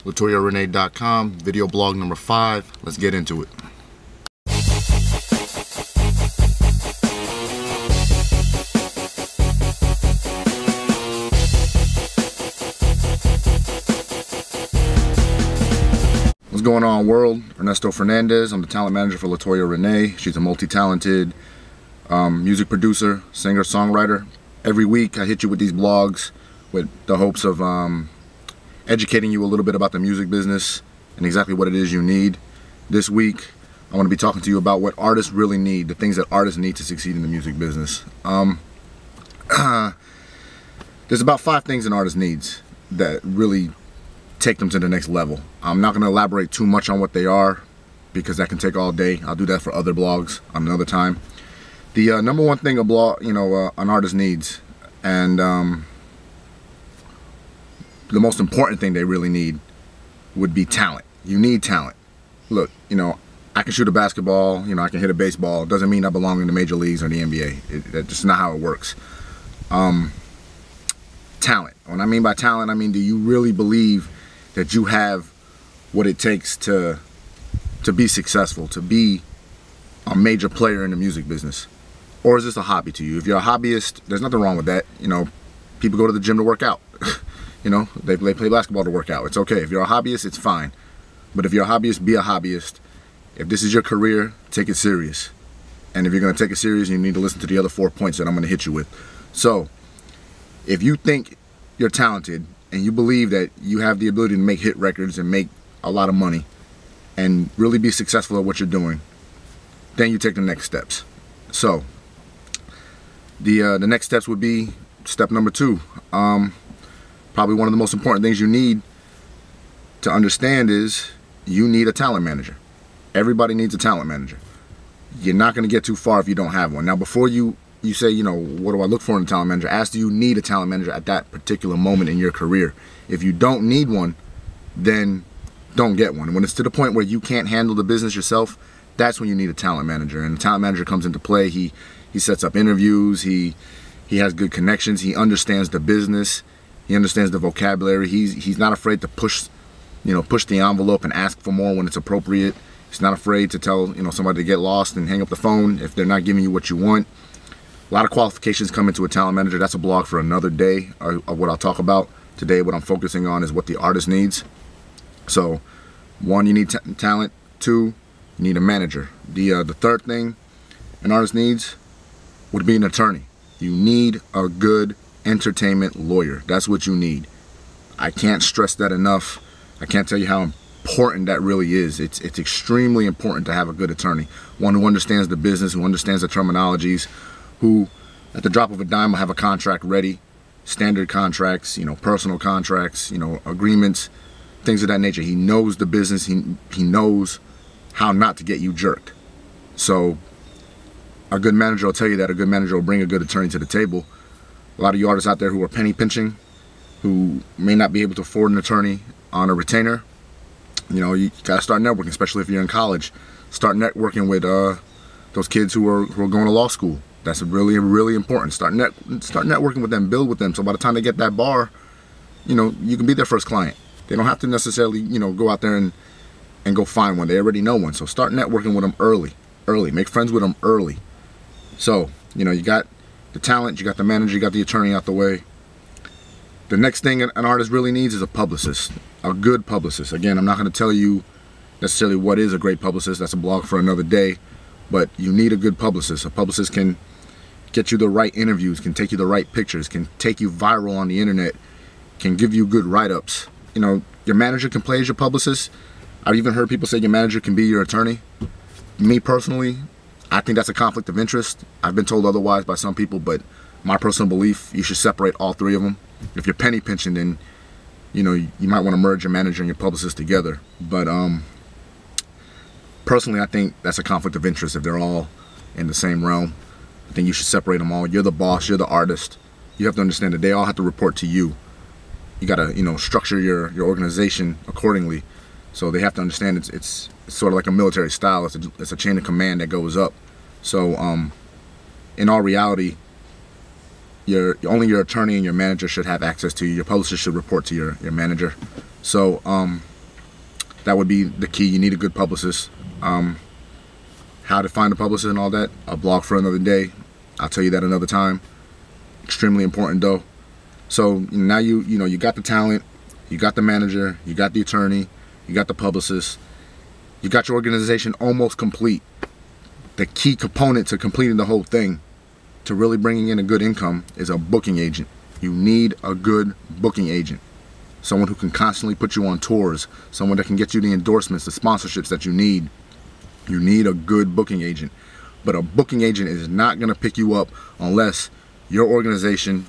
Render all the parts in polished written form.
LaToyaRene.com, video blog number 5. Let's get into it. What's going on, world? Ernesto Fernandez. I'm the talent manager for LaToya Rene. She's a multi-talented music producer, singer, songwriter. Every week I hit you with these blogs with the hopes of educating you a little bit about the music business and exactly what it is you need. This week I want to be talking to you about what artists really need, the things that artists need to succeed in the music business. There's about 5 things an artist needs that really take them to the next level. I'm not going to elaborate too much on what they are because that can take all day. I'll do that for other blogs on another time. The number one thing an artist needs, and the most important thing they really need, would be talent. You need talent. Look, I can shoot a basketball, I can hit a baseball. It doesn't mean I belong in the major leagues or the NBA. That's just not how it works. Talent. When I mean by talent, I mean, do you really believe that you have what it takes to be successful, to be a major player in the music business? Or is this a hobby to you? If you're a hobbyist, there's nothing wrong with that. People go to the gym to work out. They play basketball to work out. It's okay. If you're a hobbyist, it's fine. But if you're a hobbyist, be a hobbyist. If this is your career, take it serious. And if you're going to take it serious, you need to listen to the other 4 points that I'm going to hit you with. So, if you think you're talented and you believe that you have the ability to make hit records and make a lot of money and really be successful at what you're doing, then you take the next steps. So, the next steps would be step number 2. Probably one of the most important things you need to understand is you need a talent manager. Everybody needs a talent manager. You're not going to get too far if you don't have one. Now, before you say, what do I look for in a talent manager? Ask, do you need a talent manager at that particular moment in your career? If you don't need one, then don't get one. When it's to the point where you can't handle the business yourself, that's when you need a talent manager. And the talent manager comes into play. He sets up interviews. He has good connections. He understands the business. He understands the vocabulary. He's not afraid to push the envelope and ask for more when it's appropriate. He's not afraid to tell somebody to get lost and hang up the phone if they're not giving you what you want. A lot of qualifications come into a talent manager. That's a blog for another day of what I'll talk about. Today, what I'm focusing on is what the artist needs. So, 1, you need talent. 2, you need a manager. The third thing an artist needs would be an attorney. You need a good entertainment lawyer. That's what you need. I can't stress that enough. I can't tell you how important that really is. It's extremely important to have a good attorney. One who understands the business, who understands the terminologies, who at the drop of a dime will have a contract ready, standard contracts, personal contracts, agreements, things of that nature. He knows the business. He knows how not to get you jerked. So a good manager will tell you that. A good manager will bring a good attorney to the table. A lot of you artists out there who are penny pinching, who may not be able to afford an attorney on a retainer, you gotta start networking, especially if you're in college. Start networking with those kids who are going to law school. That's really, really important. Start networking with them, build with them, so by the time they get that bar, you can be their first client. They don't have to necessarily, go out there and go find one. They already know one. So start networking with them early. Make friends with them early. So, you got the talent, you got the manager, you got the attorney out the way. The next thing an artist really needs is a publicist, a good publicist. Again, I'm not going to tell you necessarily what is a great publicist. That's a blog for another day. But you need a good publicist. A publicist can get you the right interviews, can take you the right pictures, can take you viral on the internet, can give you good write-ups. Your manager can play as your publicist. I've even heard people say your manager can be your attorney. Me personally, I think that's a conflict of interest. I've been told otherwise by some people, but my personal belief, you should separate all 3 of them. If you're penny pinching, then you might want to merge your manager and your publicist together. But personally, I think that's a conflict of interest if they're all in the same realm. I think you should separate them all. You're the boss, you're the artist. You have to understand that they all have to report to you. You gotta, structure your organization accordingly. So they have to understand it's sort of like a military style. It's a chain of command that goes up. So in all reality, only your attorney and your manager should have access to you. Your publisher should report to your manager. So that would be the key. You need a good publicist. How to find a publicist and all that, a blog for another day. I'll tell you that another time. Extremely important though. So now you got the talent, you got the manager, you got the attorney, you got the publicist, you got your organization almost complete. The key component to completing the whole thing, to really bringing in a good income, is a booking agent. You need a good booking agent. Someone who can constantly put you on tours, someone that can get you the endorsements, the sponsorships that you need. You need a good booking agent. But a booking agent is not going to pick you up unless your organization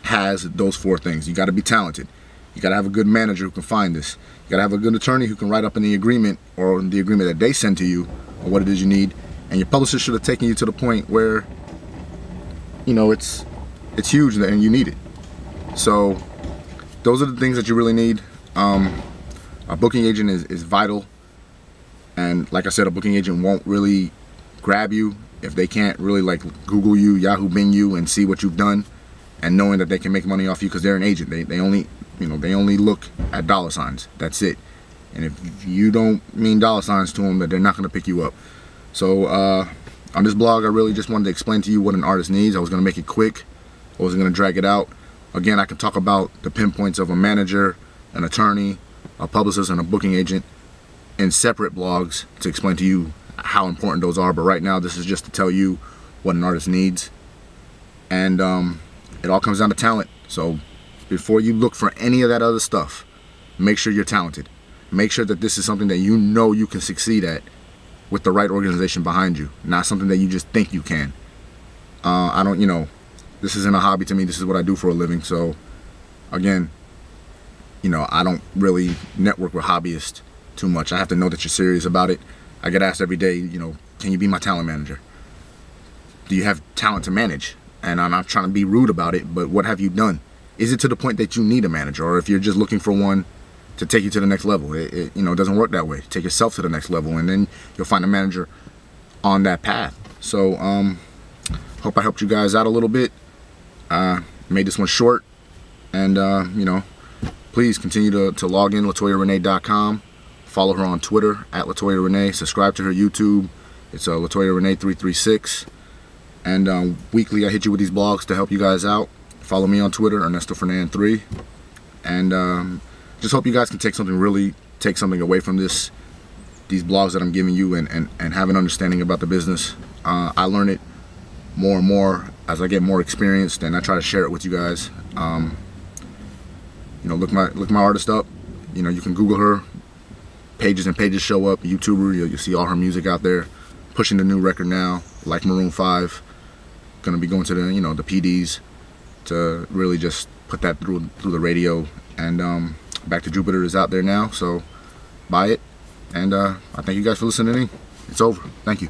has those 4 things. You got to be talented. You got to have a good manager who can find this. You got to have a good attorney who can write up in the agreement, or the agreement that they send to you, or what it is you need. And your publisher should have taken you to the point where, it's huge and you need it. So those are the things that you really need. A booking agent is vital. And like I said, a booking agent won't really grab you if they can't really like Google you, Yahoo Bing you, and see what you've done, and knowing that they can make money off you because they're an agent. They only look at dollar signs. That's it. And if you don't mean dollar signs to them, that they're not going to pick you up. So on this blog, I really just wanted to explain to you what an artist needs. I was going to make it quick. I wasn't going to drag it out. Again, I can talk about the pinpoints of a manager, an attorney, a publicist, and a booking agent in separate blogs to explain to you how important those are. But right now, this is just to tell you what an artist needs. And it all comes down to talent. So before you look for any of that other stuff, make sure you're talented. Make sure that this is something that you know you can succeed at with the right organization behind you, not something that you just think you can. This isn't a hobby to me. This is what I do for a living. So again, I don't really network with hobbyists too much. I have to know that you're serious about it. I get asked every day, can you be my talent manager? Do you have talent to manage? And I'm not trying to be rude about it, but what have you done? Is it to the point that you need a manager? Or if you're just looking for one to take you to the next level, it doesn't work that way. Take yourself to the next level, and then you'll find a manager on that path. So hope I helped you guys out a little bit. Made this one short, and please continue to log in LaToyaRene.com. Follow her on Twitter at LaToya Rene. Subscribe to her YouTube. It's LaToya Rene 336. And weekly I hit you with these blogs to help you guys out. Follow me on Twitter, Ernesto Fernandez 3. And just hope you guys can take something away from these blogs that I'm giving you, and have an understanding about the business. I learn it more and more as I get more experienced, and I try to share it with you guys. Look my artist up. You can Google her. Pages and pages show up. YouTuber, you'll see all her music out there. Pushing the new record now, like Maroon 5. Gonna be going to the the PDs to really just put that through the radio. And Back to Jupiter is out there now, so buy it. And I thank you guys for listening in. It's over. Thank you.